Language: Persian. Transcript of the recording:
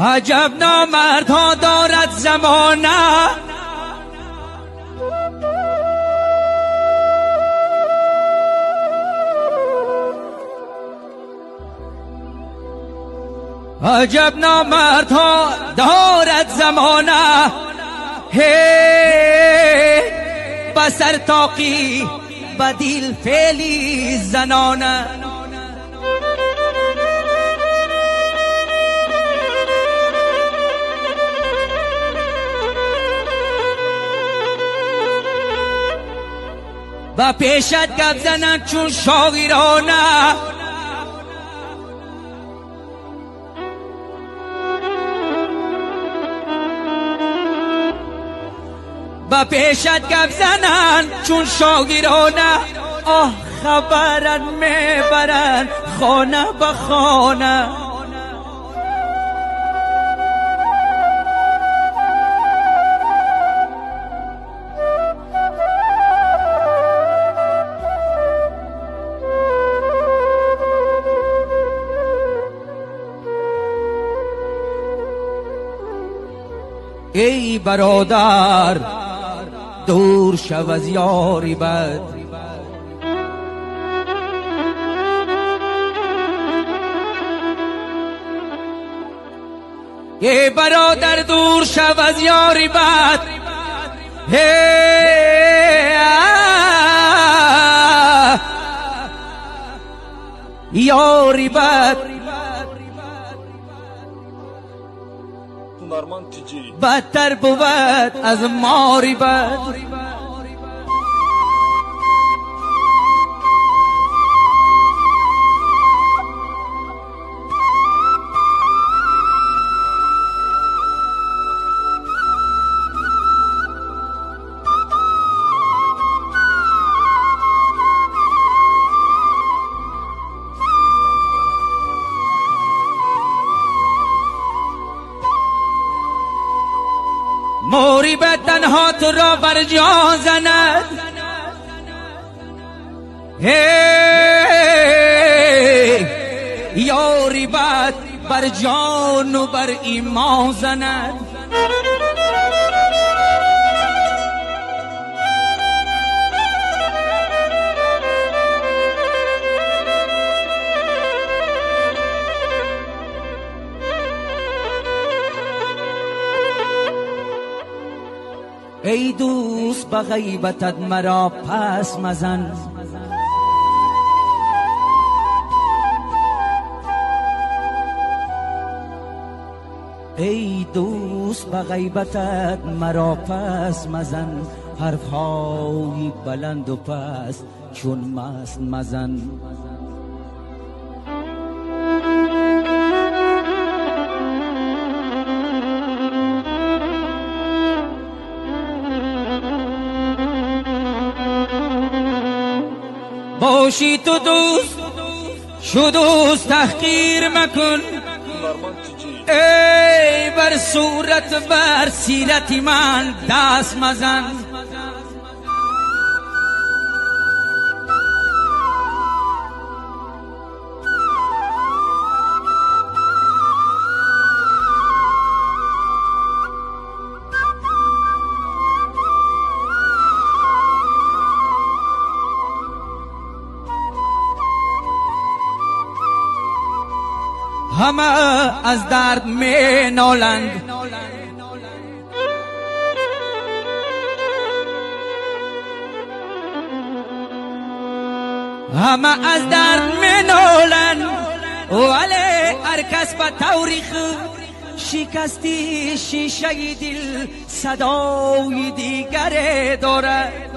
عجب نامردها دارد زمانه، عجب نامردها دارد زمانه. هی بسر تاقی بدیل فعلی زنانه. و پیشت گپ زنند چون شاگیرانه، و پیشت گپ زنند چون شاگیرانه. آه خبرن میبرن خانه به خانه. ای برادر دور شو از یاری بد، ای برادر دور شو از یاری بد. یاری بد بدتر بود از ماری بد. موری به تنها تو را بر جان زند، یاری بد بر جان و بر ایمان زند. ای دوست به غیبتت مرا پس مزن، ای دوست به غیبتت مرا پس مزن. حرفهای بلند و پس چون مست مزن. باشی تو دوست شو دوست تحقیر مکن. ای بر صورت بر سیرت من دست مزن. همه از درد می نالند، همه از درد می نالند، ولی هر کس به تاریخ شکستی شیشه دل صدای دیگر دارد.